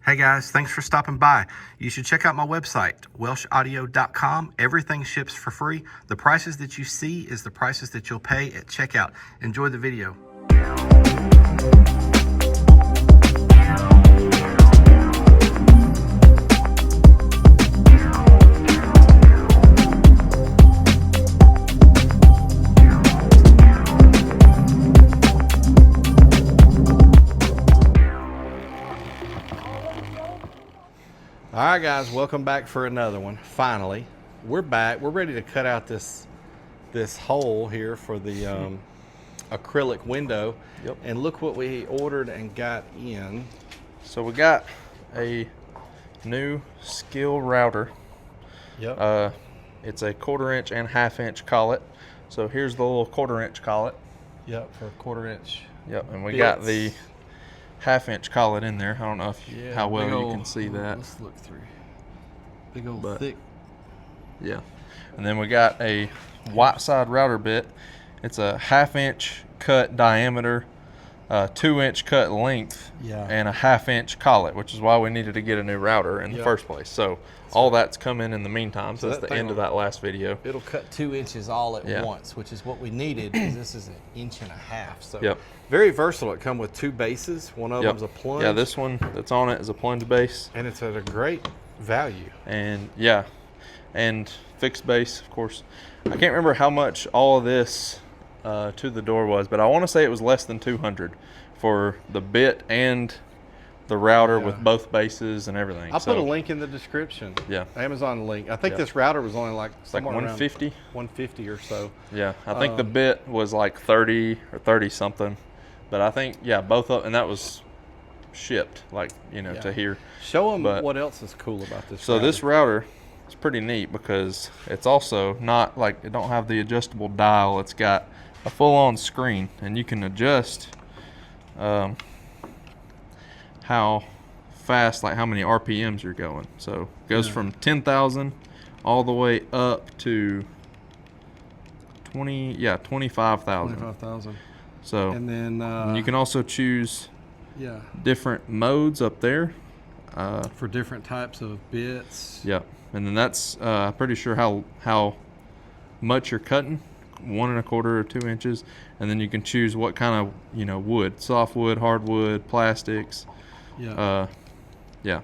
Hey guys, thanks for stopping by. You should check out my website, welshaudio.com. Everything ships for free. The prices that you see is the prices that you'll pay at checkout. Enjoy the video. All right, guys, welcome back for another one. Finally, we're back. We're ready to cut out this hole here for the acrylic window. Yep. And look what we ordered and got in. So we got a new Skil router. Yep. It's a 1/4 inch and 1/2 inch collet. So here's the little 1/4 inch collet. Yep, for a 1/4 inch. Yep, and we bits. got the 1/2 inch collet in there. I don't know if how well big you old, can see that. Let's look through. Big old But- thick. Yeah. And then we got a white side router bit. It's a 1/2 inch cut diameter, 2 inch cut length, Yeah. and a 1/2 inch collet, which is why we needed to get a new router in the Yep. first place. So all that's come in the meantime. So So that's that the thing end of will- that last video. It'll cut 2 inches all at Yeah. once, which is what we needed, because this is 1.5 inches. So Yep. very versatile. It comes with 2 bases. One of Yep. them's a plunge. Yeah, this one that's on it is a plunge base. And it's at a great value. And yeah, and fixed base, of course. I can't remember how much all of this to the door was, but I want to say it was less than 200 for the bit and the router Yeah. with both bases and everything. I'll So, put a link in the description. Yeah. Amazon link. I think Yeah. this router was only like It's like somewhere around 150. 150 or so. Yeah, I think the bit was like 30 or 30 something, but I think both of, and that was shipped like Yeah. to here. Show them But- what else is cool about this. So router. this router is pretty neat because it's also not like, it don't have the adjustable dial. It's got a full-on screen, and you can adjust how fast, like how many RPMs you're going. So it goes from 10,000 all the way up to 25,000. 25,000. So And then and you can also choose yeah, different modes up there. for different types of bits. Yep, and then that's pretty sure how much you're cutting, 1 1/4 or 2 inches, and then you can choose what kind of wood, softwood, hardwood, plastics. Yeah. Yeah.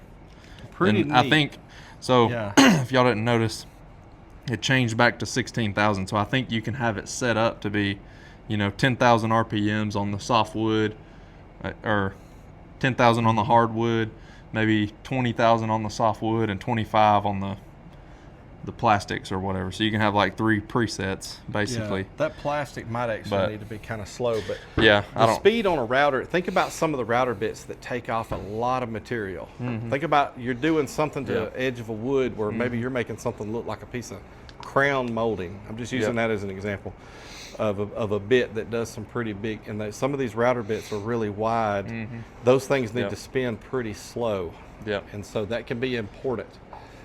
Pretty And neat. I think so. Yeah. If y'all didn't notice, it changed back to 16,000. So I think you can have it set up to be, 10,000 RPMs on the softwood, or 10,000 on the hardwood, maybe 20,000 on the softwood, and 25 on the plastics or whatever. So you can have like 3 presets basically. Yeah, that plastic might actually But- need to be kind of slow, but Yeah, I the don't. speed on a router, think about some of the router bits that take off a lot of material. Think about you're doing something to Yeah. the edge of a wood where maybe you're making something look like a piece of crown molding. I'm just using Yep. that as an example of a bit that does some pretty big, and some of these router bits are really wide. Those things need Yep. to spin pretty slow. Yep. And so that can be important.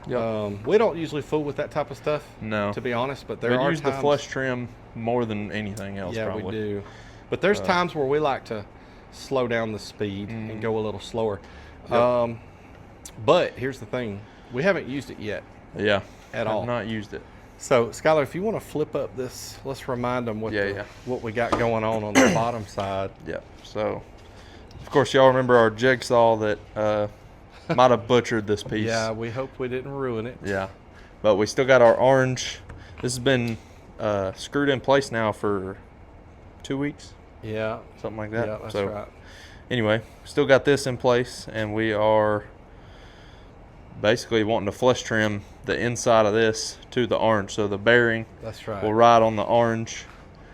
Yep. We don't usually fool with that type of stuff, No. to be honest, but there We are use times, the flush trim more than anything else. yeah, probably. we do. But there's times where we like to slow down the speed and go a little slower. Yep. But here's the thing. We haven't used it yet. Yeah. At I've all. not used it. So, Skylar, if you want to flip up this, let's remind them what, Yeah. what we got going on the bottom side. Yep. So, of course, y'all remember our jigsaw that might have butchered this piece. Yeah, we hope we didn't ruin it. Yeah. But we still got our orange. This has been screwed in place now for 2 weeks, Yeah, something like that. yeah, that's so, right. anyway, still got this in place, and we are basically wanting to flush trim the inside of this to the orange. So the bearing That's right. will ride on the orange,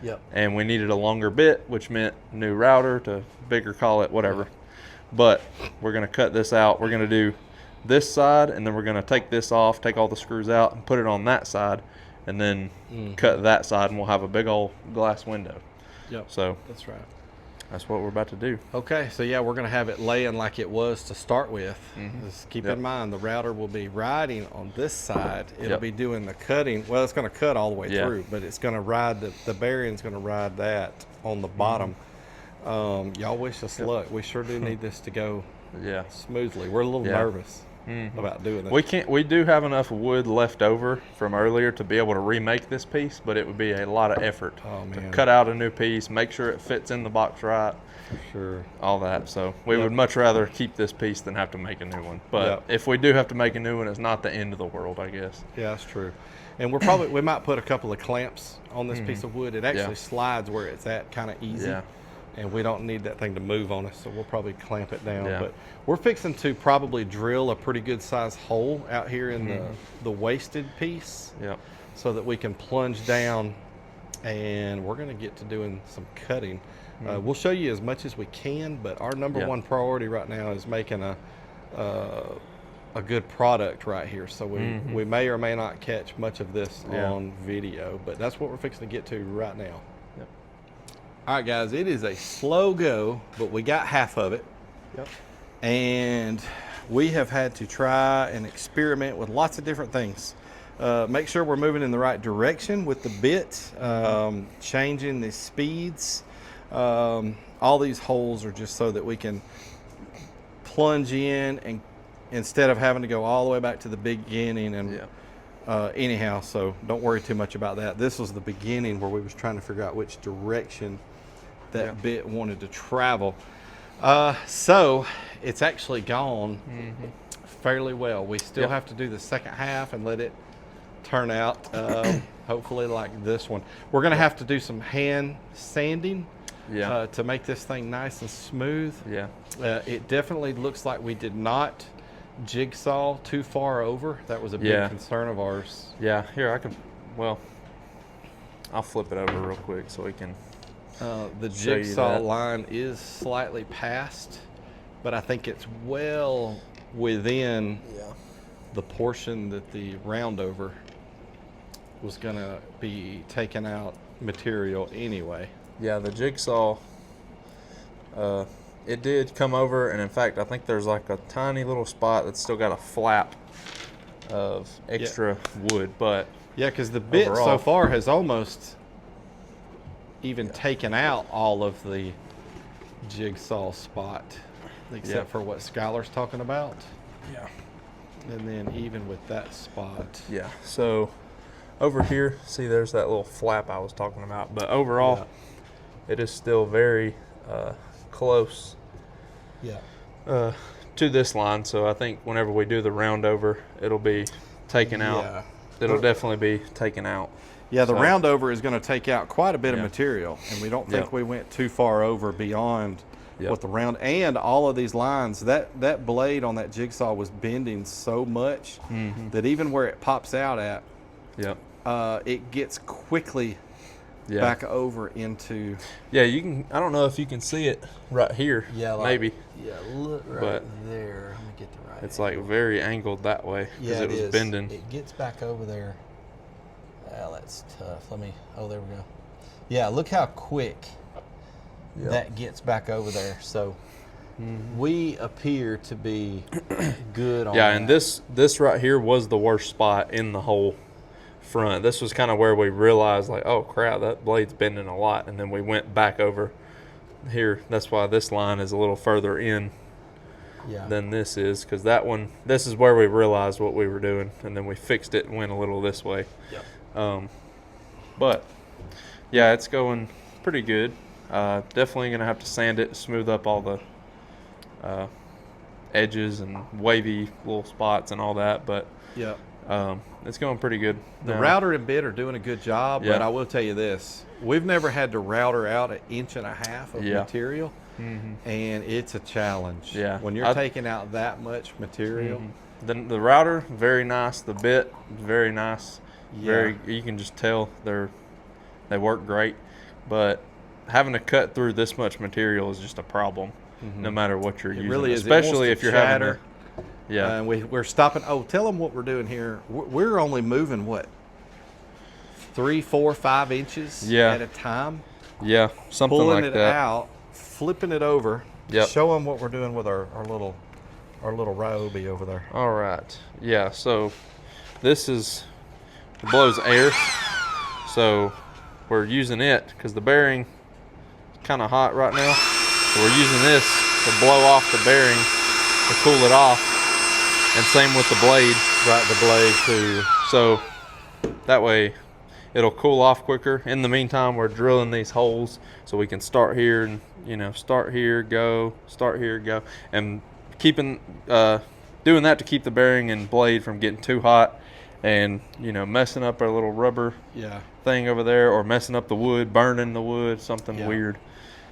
Yep. and we needed a longer bit, which meant new router to bigger collet, whatever. But we're going to cut this out. We're going to do this side, and then we're going to take this off, take all the screws out, and put it on that side, and then cut that side, and we'll have a big old glass window. Yep. So That's right. that's what we're about to do. Okay, so yeah, we're going to have it laying like it was to start with. Just keep Yep. in mind the router will be riding on this side. It'll Yep. be doing the cutting. Well, it's going to cut all the way Yeah. through, but it's going to ride the bearing's going to ride that on the bottom. Y'all wish us luck. We sure do need this to go Yeah. smoothly. We're a little Yeah. nervous about doing this. We do have enough wood left over from earlier to be able to remake this piece, but it would be a lot of effort Oh, to man. cut out a new piece, make sure it fits in the box right, Sure. all that. So we Yep. would much rather keep this piece than have to make a new one. But Yep. if we do have to make a new one, it's not the end of the world, I guess. Yeah, that's true. And we might put a couple of clamps on this piece of wood. It actually slides where it's at kind of easy. Yeah. And we don't need that thing to move on us, so we'll probably clamp it down. Yeah. But we're fixing to probably drill a pretty good sized hole out here in the wasted piece Yep. so that we can plunge down, and we're going to get to doing some cutting. We'll show you as much as we can, but our number one priority right now is making a good product right here. So we may or may not catch much of this on video, but that's what we're fixing to get to right now. Yep. All right, guys, it is a slow go, but we got half of it. Yep. And we have had to try and experiment with lots of different things. Make sure we're moving in the right direction with the bit, changing the speeds. All these holes are just so that we can plunge in, and instead of having to go all the way back to the beginning. And anyhow, so don't worry too much about that. This was the beginning where we was trying to figure out which direction that bit wanted to travel. So it's actually gone fairly well. We still have to do the second half and let it turn out hopefully like this one. We're gonna have to do some hand sanding to make this thing nice and smooth. It definitely looks like we did not jigsaw too far over. That was a big concern of ours. Yeah, here I can, well, I'll flip it over real quick so we can the show you jigsaw that. line is slightly past, but I think it's well within the portion that the roundover was gonna be taken out material anyway. Yeah, the jigsaw, it did come over, and in fact, I think there's like a tiny little spot that's still got a flap of extra wood, but yeah, because the bit so overall- far has almost even taken out all of the jigsaw spot, except for what Skylar's talking about. Yeah. And then even with that spot. Yeah, so over here, see there's that little flap I was talking about, but overall, it is still very close to this line, so I think whenever we do the roundover, it'll be taken out. Yeah. It'll definitely be taken out. Yeah, the So- roundover is going to take out quite a bit of Yeah. material, and we don't think Yep. we went too far over beyond Yep. what the round, and all of these lines, that blade on that jigsaw was bending so much that even where it pops out at, Yep. it gets quickly Yeah. back over into. Yeah, you can. I don't know if you can see it right here. Maybe Yeah, look right But there. Let me get the right. it's like very angled that way because it was bending. It gets back over there. Well, that's tough. Let me. Oh, there we go. Yeah, look how quick that gets back over there. So we appear to be good on. Yeah, that. and this right here was the worst spot in the whole front. This was kind of where we realized, like, oh crap, that blade's bending a lot, and then we went back over here. That's why this line is a little further in than this is, because that one, this is where we realized what we were doing, and then we fixed it and went a little this way. But yeah, it's going pretty good. Definitely gonna have to sand it, smooth up all the edges and wavy little spots and all that, but yeah. it's going pretty good. The now. router and bit are doing a good job, Yeah. but I will tell you this: we've never had to router out 1.5 inches of Yeah. material, and it's a challenge. Yeah. when you're taking out that much material. The router, very nice. The bit, very nice. Yeah. Very, you can just tell they work great. But having to cut through this much material is just a problem, no matter what you're It using. really is. It Especially wants to if you're having chatter. to. Yeah. And we're stopping. Oh, tell them what we're doing here. We're only moving what, 3, 4, 5 inches Yeah. at a time. Yeah. Something Pulling like it that. out, flipping it over. Yep. Show them what we're doing with our little Ryobi over there. All right. Yeah. So this it blows air. So we're using it because the bearing is kind of hot right now. So we're using this to blow off the bearing to cool it off, and same with the blade. Right, the blade too. So that way it'll cool off quicker. In the meantime, we're drilling these holes so we can start here and, you know, start here, go, start here, go, and keeping doing that to keep the bearing and blade from getting too hot and, you know, messing up our little rubber thing over there, or messing up the wood, burning the wood, something weird.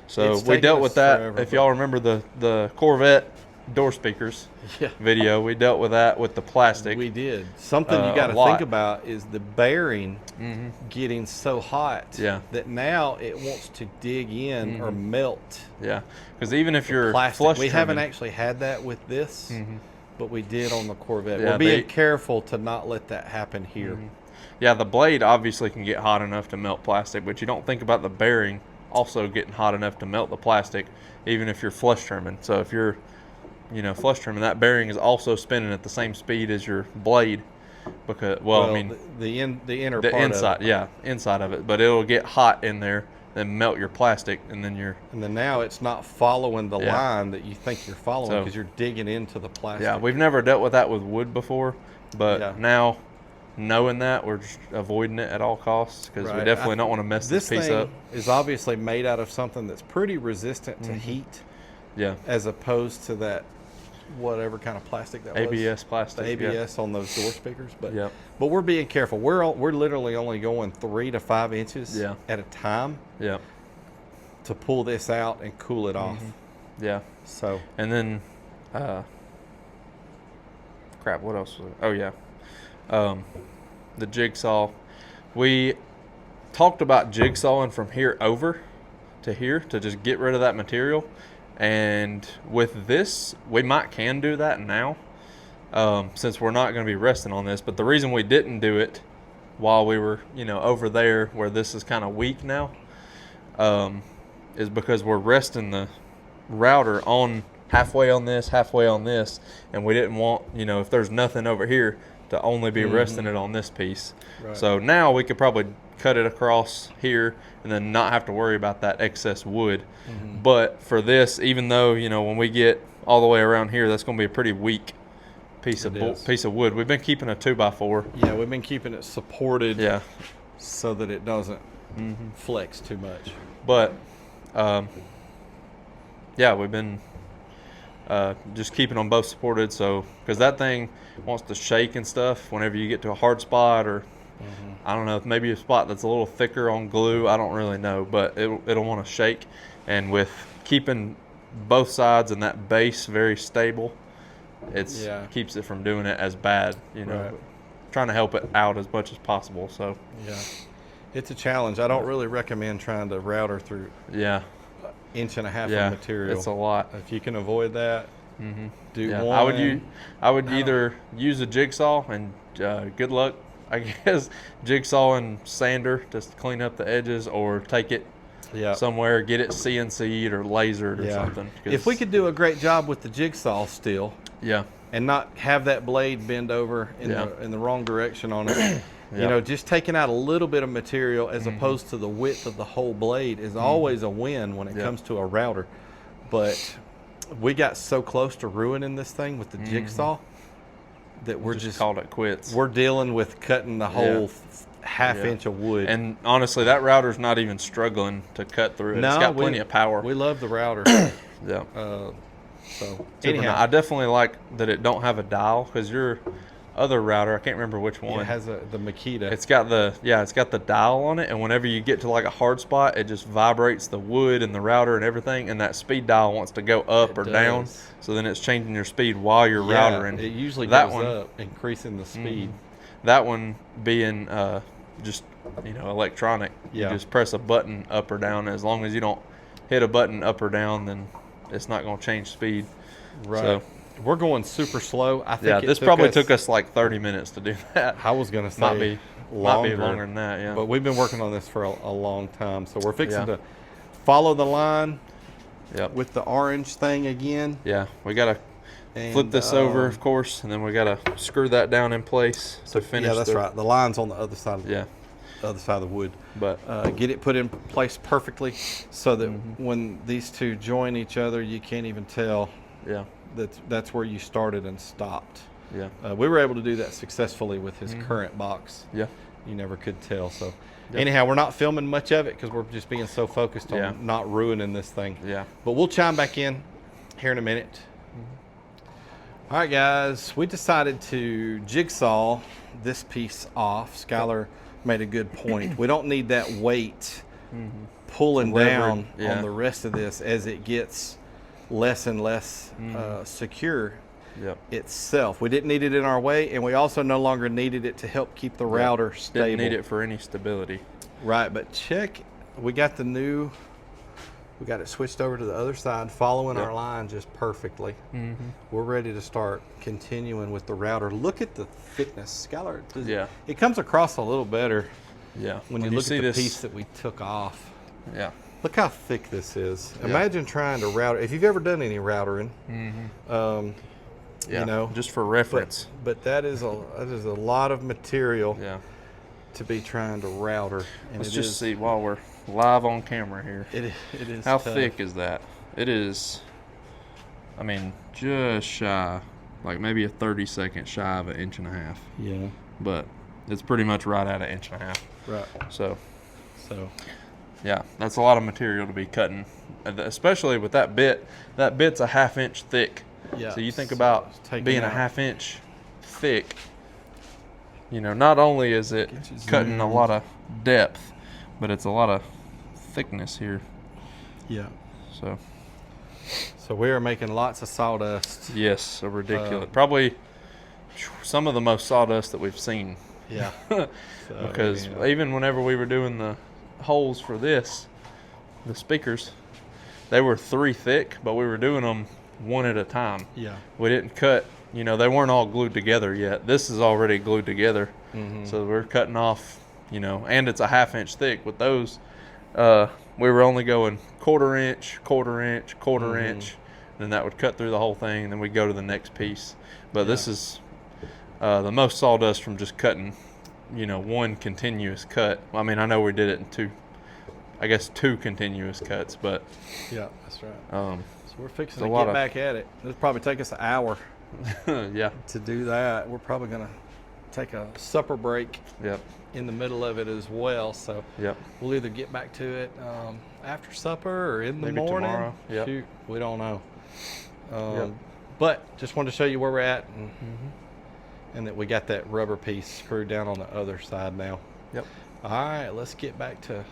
So It's we dealt taken with us that. forever, If y'all remember the Corvette door speakers video, we dealt with that with the plastic. We did. Something you a got to lot. think about is the bearing getting so hot that now it wants to dig in or melt. Yeah, because even if you're Plastic. flush We haven't trimming- actually had that with this, but we did on the Corvette. Yeah, We're being careful to not let that happen here. Yeah, the blade obviously can get hot enough to melt plastic, but you don't think about the bearing also getting hot enough to melt the plastic, even if you're flush trimming. So if you're, you know, flush trimming, that bearing is also spinning at the same speed as your blade, because I mean the inner the part inside, of it. inside of it, but it'll get hot in there, then melt your plastic, and then you're And then now it's not following the line that you think you're following So- because you're digging into the plastic. yeah. We've never dealt with that with wood before, but now knowing that, we're just avoiding it at all costs because we Right. definitely don't want to mess this piece thing up. is obviously made out of something that's pretty resistant to heat, Yeah, as opposed to that whatever kind of plastic that was. ABS plastic. The yeah. ABS on those door speakers, but Yep. but we're being careful. We're literally only going 3 to 5 inches at a time Yeah, to pull this out and cool it off. yeah. So And then, crap, what else was it? Oh, yeah. The jigsaw. We talked about jigsawing from here over to here to just get rid of that material. And with this, we can do that now, since we're not going to be resting on this. But the reason we didn't do it while we were, you know, over there where this is kind of weak now, is because we're resting the router on halfway on this, and we didn't want, you know, if there's nothing over here, to only be resting it on this piece. Right. So now we could probably cut it across here and then not have to worry about that excess wood. But for this, even though, you know, when we get all the way around here, that's going to be a pretty weak piece It is. piece of wood. We've been keeping a 2x4. yeah, we've been keeping it supported Yeah. so that it doesn't flex too much. But, yeah, we've been just keeping them both supported. So, because that thing wants to shake and stuff whenever you get to a hard spot, or I don't know, maybe a spot that's a little thicker on glue. I don't really know, but it'll want to shake. And with keeping both sides and that base very stable, it's keeps it from doing it as bad. You know, Right. trying to help it out as much as possible. So, Yeah, it's a challenge. I don't really recommend trying to router through yeah, 1.5 inch yeah, of material. it's a lot. If you can avoid that, do Yeah, one. I would either use a jigsaw and good luck, I guess, jigsaw and sander to clean up the edges, or take it somewhere, get it CNC'd or lasered or something. If we could do a great job with the jigsaw still, yeah, and not have that blade bend over in the wrong direction on it. You know, just taking out a little bit of material as opposed to the width of the whole blade is always a win when it comes to a router. But we got so close to ruining this thing with the jigsaw that we're just called it quits. We're dealing with cutting the whole half inch of wood. And honestly, that router's not even struggling to cut through it. It's got plenty of power. We love the router. Yeah. So Super anyhow, nice. I definitely like that it don't have a dial, because your other router, I can't remember which one. it has the Makita. It's got the dial on it, and whenever you get to like a hard spot, it just vibrates the wood and the router and everything, and that speed dial wants to go up or down. does. So then it's changing your speed while you're routering. It usually that goes one, up, increasing the speed. That one being just, you know, electronic. Yeah. You just press a button up or down. As long as you don't hit a button up or down, then it's not going to change speed. Right. So, We're going super slow. I think this probably took us like 30 minutes to do that. I was going to say Might be longer longer than that, yeah. But we've been working on this for a long time. So we're fixing to follow the line with the orange thing again. Yeah, we got to flip this over, of course, and then we got to screw that down in place to finish. Yeah, that's right. The line's on the other side of Yeah. the other side of the wood. But get it put in place perfectly so that when these two join each other, you can't even tell that's where you started and stopped. Yeah. We were able to do that successfully with his current box. Yeah. You never could tell. So Yep. anyhow, we're not filming much of it because we're just being so focused on Yeah. not ruining this thing. Yeah. But we'll chime back in here in a minute. All right, guys, we decided to jigsaw this piece off. Skylar made a good point. We don't need that weight pulling Levered, down yeah. on the rest of this as it gets less and less secure Yep. itself. We didn't need it in our way, and we also no longer needed it to help keep the router stable. Didn't need it for any stability. Right, but check, we got it switched over to the other side, following Yep. our line just perfectly. Mm-hmm. We're ready to start continuing with the router. Look at the thickness, Skylar. Yeah. It comes across a little better Yeah. when you look see at the this piece that we took off. Yeah. Look how thick this is. Yeah. Imagine trying to router. If you've ever done any routering, Yeah. you know, just for reference. but that is a lot of material Yeah. to be trying to router. And Let's it just is- see while we're live on camera here. It is. How tough. thick is that? It is, I mean, just shy, like maybe a 32nd shy of an inch and a half. Yeah. But it's pretty much right at an inch and a half. Right. So, So. yeah, that's a lot of material to be cutting, especially with that bit. That bit's a half-inch thick. Yeah. So you think so about it's taking being a out- half-inch thick. You know, not only is it Get you cutting a zoomed. lot of depth, but it's a lot of thickness here. Yeah. So, So we are making lots of sawdust. yes, a ridiculous. Uh, Probably some of the most sawdust that we've seen. Yeah. So, Because you know, even whenever we were doing the holes for this, the speakers, they were 3 thick, but we were doing them one at a time. yeah. We didn't cut, you know, they weren't all glued together yet. This is already glued together. Mhm. So we're cutting off, you know, and it's a half-inch thick. With those, we were only going quarter inch, then that would cut through the whole thing, and then we'd go to the next piece. But this is the most sawdust from just cutting, you know, one continuous cut. I mean, I know we did it in two continuous cuts, but Yeah, that's right. um, So we're fixing it's a to lot get of- back at it. It'll probably take us an hour yeah, to do that. We're probably gonna take a supper break yep, in the middle of it as well. So yep. we'll either get back to it after supper or in the Maybe morning. tomorrow. Yep. Shoot, we don't know. Yep. But just wanted to show you where we're at, and, Mm-hmm. and that we got that rubber piece screwed down on the other side now. Yep. All right, let's get back to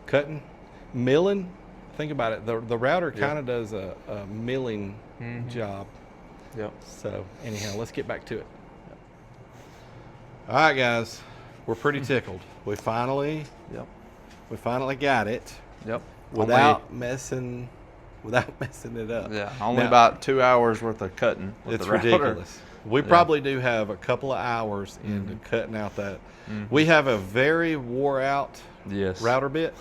cutting, milling. Think about it. The router Yep. kind of does a milling Mhm. job. Yep. So anyhow, let's get back to it. All right, guys, we're pretty tickled. We finally got it Yep. without messing it up. Yeah, only Now- about 2 hours worth of cutting with It's the router. ridiculous. We Yeah. probably do have a couple of hours into cutting out that. We have a very wore out Yes. router bit.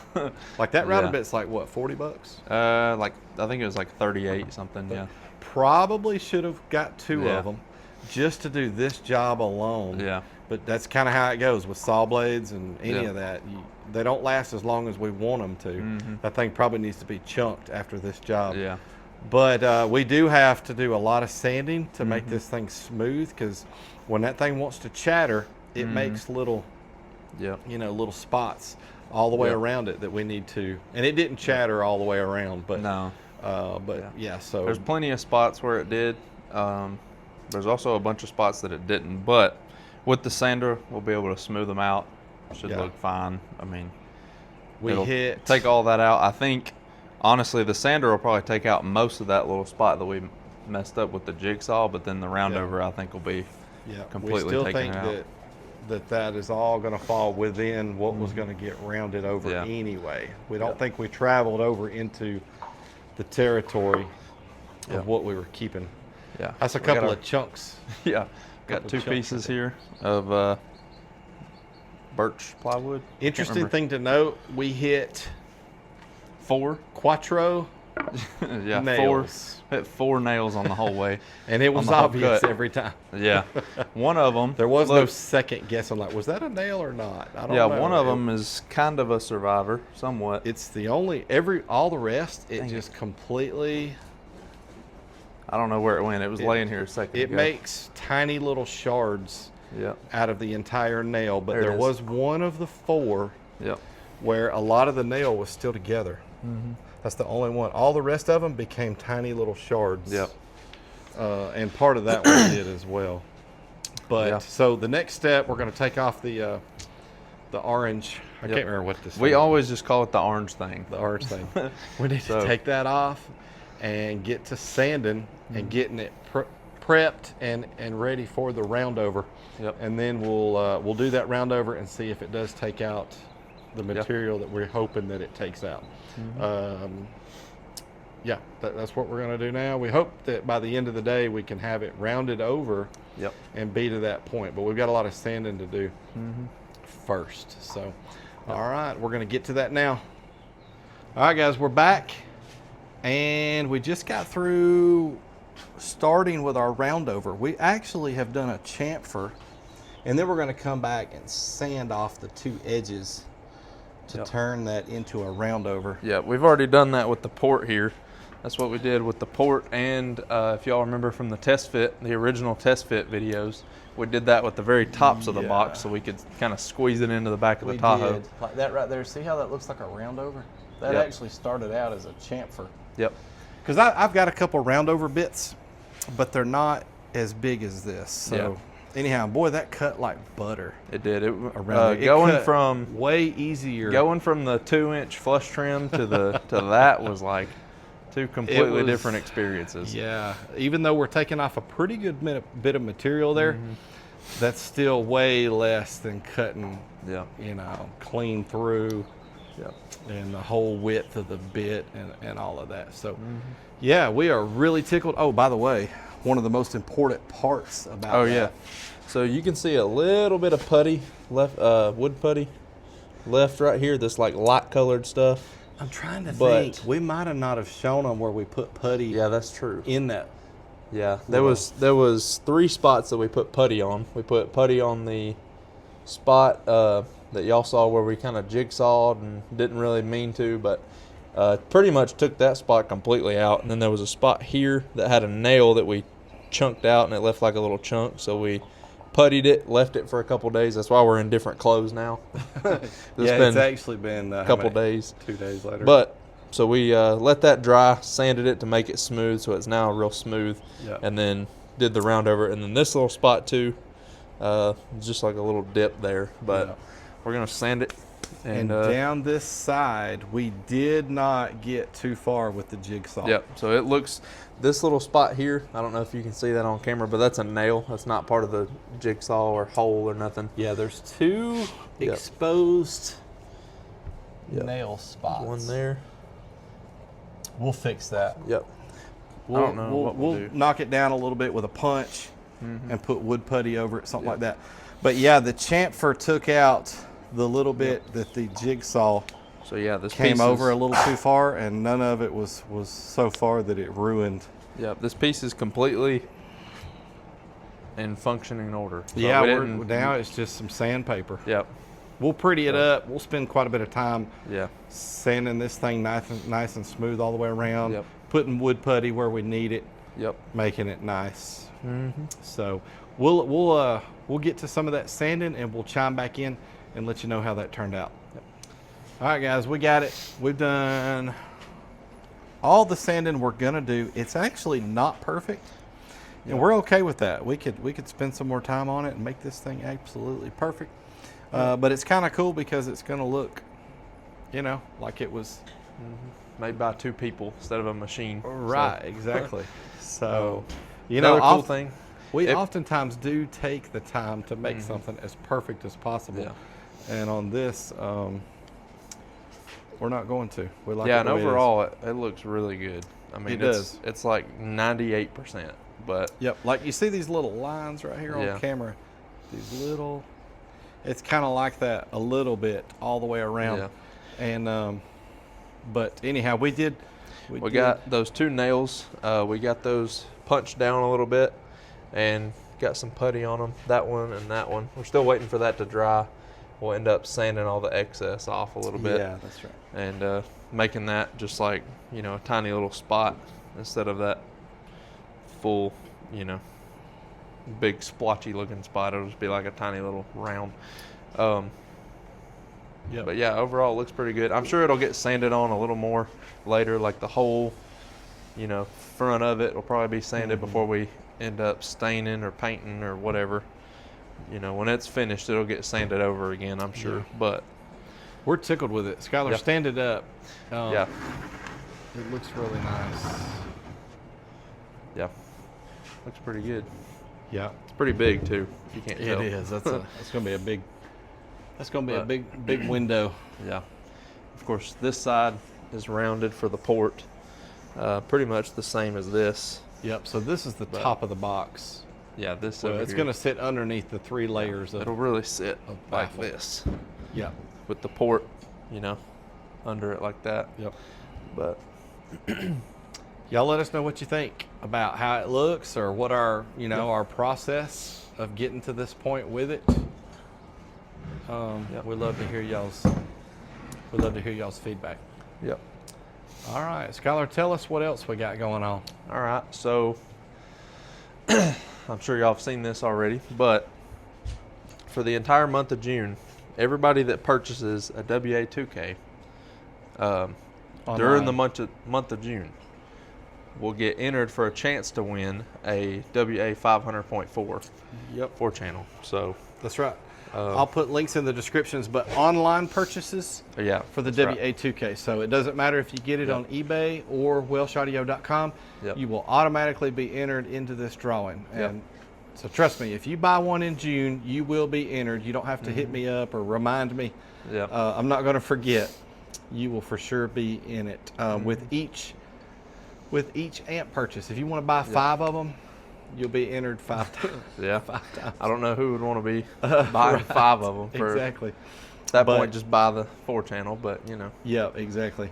Like that router Yeah. bit's like what, $40? Like I think it was like 38 something. Yeah. Probably should have got two Yeah. of them just to do this job alone. Yeah. But that's kind of how it goes with saw blades and any Yeah. of that. They don't last as long as we want them to. Mhm. That thing probably needs to be chunked after this job. Yeah. But we do have to do a lot of sanding to Mm-hmm. make this thing smooth, because when that thing wants to chatter, it Mm-hmm. makes little, Yep. little spots all the way Yeah. around it that we need to. And it didn't chatter all the way around, but No. yeah. So There's plenty of spots where it did. There's also a bunch of spots that it didn't. But with the sander, we'll be able to smooth them out. Should Yeah. look fine. I mean, we it'll hit take all that out. I think, honestly, the sander will probably take out most of that little spot that we messed up with the jigsaw. But then the roundover, I think, will be Yeah, completely we still taken think out. that is all going to fall within what was going to get rounded over Yeah. anyway. We don't Yeah. think we traveled over into the territory Yeah. of what we were keeping. Yeah. That's a We got couple our- of chunks. Yeah. Got couple 2 chunks pieces right here of birch plywood. Can't Interesting remember. thing to note, we hit 4. quattro Yeah, nails, hit 4 nails on the whole way. and it was the whole obvious cut. every time. Yeah, one of them. There was no second guessing, like, was that a nail or not? I don't Yeah, know. one of them is kind of a survivor, somewhat. It's the only all the rest. It Dang just completely. I don't know where it went. It was laying here a second It ago. makes tiny little shards Yep. out of the entire nail, but There it there is. was one of the 4 Yep. where a lot of the nail was still together. That's the only one. All the rest of them became tiny little shards. Yep. And part of that one did as well. But Yeah. so the next step, we're going to take off the orange. I can't remember what this. We thing- always just call it the orange thing. the orange thing. We need So- to take that off and get to sanding and getting it prepped and ready for the round over. Yep. And then we'll do that round over and see if it does take out the material that we're hoping that it takes out. Yeah, that's what we're going to do now. We hope that by the end of the day we can have it rounded over Yep. and be to that point. But we've got a lot of sanding to do first. So, all right, we're going to get to that now. All right, guys, we're back. And we just got through starting with our round over. We actually have done a chamfer. And then we're going to come back and sand off the 2 edges to turn that into a round over. Yeah, we've already done that with the port here. That's what we did with the port, and if y'all remember from the test fit, the original test fit videos, we did that with the very tops of the box so we could kind of squeeze it into the back of the Tahoe. Did. Like that right there. See how that looks like a round over? That Yep. actually started out as a chamfer. Yep. Because I've got a couple round over bits, but they're not as big as this. So anyhow, boy, that cut like butter. It did. It Around it going cut from way easier. the 2-inch flush trim to the to that was like 2 completely was- different experiences. Yeah, even though we're taking off a pretty good bit of material there, that's still way less than cutting, Yeah. clean through Yep. and the whole width of the bit and all of that. So, yeah, we are really tickled. Oh, by the way, one of the most important parts about Oh that, yeah. So you can see a little bit of putty left, wood putty left right here. This like light colored stuff. I'm trying to But- think. We might have not have shown them where we put putty Yeah, that's true. in that. Yeah, there was 3 spots that we put putty on. We put putty on the spot that y'all saw where we kind of jigsawed and didn't really mean to, but pretty much took that spot completely out. And then there was a spot here that had a nail that we chunked out, and it left like a little chunk. So we puttied it, left it for a couple days. That's why we're in different clothes now. It's actually been a couple days. 2 days later. But so we let that dry, sanded it to make it smooth, so it's now real smooth. Yeah. And then did the round over, and then this little spot too, just like a little dip there. But Yeah. we're gonna sand it, and down this side, we did not get too far with the jigsaw. Yep. So it looks, this little spot here, I don't know if you can see that on camera, but that's a nail. That's not part of the jigsaw or hole or nothing. Yeah, there's 2 Yep. exposed Yep. nail spots. One there. We'll fix that. Yep. We'll, don't know what we'll do. knock it down a little bit with a punch and put wood putty over it, something like that. But yeah, the chamfer took out the little bit that the jigsaw So yeah, this came piece over a is, little too far, and none of it was so far that it ruined. Yep. This piece is completely in functioning order. So Yeah, we we're, didn't- now it's just some sandpaper. Yep. We'll pretty it up. We'll spend quite a bit of time Yeah. sanding this thing nice and smooth all the way around. Yep. Putting wood putty where we need it, Yep. making it nice. Mm-hmm. So we'll get to some of that sanding, and we'll chime back in and let you know how that turned out. All right, guys, we got it. We've done all the sanding we're gonna do. It's actually not perfect, and we're okay with that. We could spend some more time on it and make this thing absolutely perfect. But it's kind of cool because it's gonna look, like it was Made by 2 people instead of a machine. So, right. Exactly. So, another cool thing. We If- oftentimes do take the time to make something as perfect as possible. Yeah. And on this, we're not going to. We like Yeah, it and the way it is. overall, it looks really good. I mean, It does. It's like 98%, but Yep. Like you see these little lines right here Yeah. on camera. These little. It's kind of like that a little bit all the way around. Yeah. And but anyhow, we did. we got those 2 nails. We got those punched down a little bit and got some putty on them. That one and that one. We're still waiting for that to dry. We'll end up sanding all the excess off a little bit. Yeah, that's right. And making that just like, a tiny little spot instead of that full, you know, big splotchy looking spot. It'll just be like a tiny little round. Yep. But yeah, overall it looks pretty good. I'm sure it'll get sanded on a little more later, like the whole, you know, front of it will probably be sanded before we end up staining or painting or whatever. You know, when it's finished, it'll get sanded over again, I'm sure. Yeah. But We're tickled with it. Skylar, Yeah. stand it up. yeah, It looks really nice. yeah, looks pretty good. Yeah, It's pretty big too. If you can't it tell. is. That's gonna be a big. That's gonna be a But- big window. Yeah. Of course, this side is rounded for the port. Pretty much the same as this. Yep. So this is the top of the box. Yeah, this So over it's here. gonna sit underneath the 3 layers of. It'll really sit of like baffle. this Yep. with the port, you know, under it like that. Yep. But Y'all let us know what you think about how it looks or what our, you know, our process of getting to this point with it. Yep. We'd love to hear y'all's feedback. yep. All right, Skylar, tell us what else we got going on. All right. So I'm sure y'all have seen this already, but for the entire month of June, everybody that purchases a WA2K during the month of June will get entered for a chance to win a WA 500.4 Yep, 4-channel. So that's right. I'll put links in the descriptions, but online purchases yeah, for the that's right. WA2K. So it doesn't matter if you get it Yep. on eBay or welshaudio.com, Yep. you will automatically be entered into this drawing. Yep. And so trust me, if you buy one in June, you will be entered. You don't have to hit me up or remind me. Yep. I'm not going to forget. You will for sure be in it with each amp purchase. If you want to buy 5 of them, you'll be entered 5 times. Yeah. 5 times. I don't know who would want to be buying 5 of them. For, Exactly. At that But- point, just buy the 4-channel, but you know. Yeah, exactly.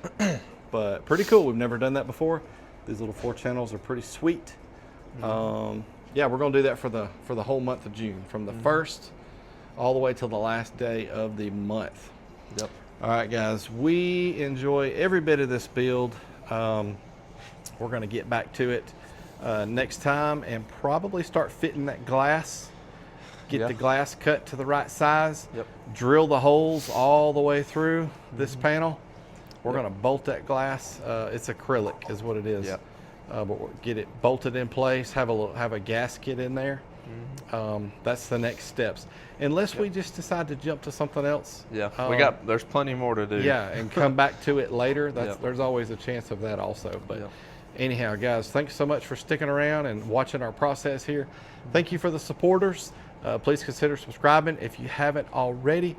But pretty cool. We've never done that before. These little 4 channels are pretty sweet. Yeah, we're gonna do that for the whole month of June, from the 1st all the way till the last day of the month. Yep. All right, guys, we enjoy every bit of this build. We're gonna get back to it next time and probably start fitting that glass. Get Yeah. the glass cut to the right size. Yep. Drill the holes all the way through this panel. We're gonna bolt that glass. It's acrylic, is what it is. Yep. But we'll get it bolted in place. Have a gasket in there. That's the next steps. Unless we just decide to jump to something else. Yeah. Um, There's plenty more to do. Yeah, and come back to it later. Yep. There's always a chance of that also. But Yep. anyhow, guys, thanks so much for sticking around and watching our process here. Thank you for the supporters. Please consider subscribing if you haven't already,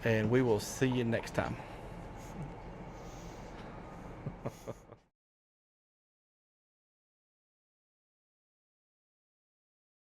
and we will see you next time.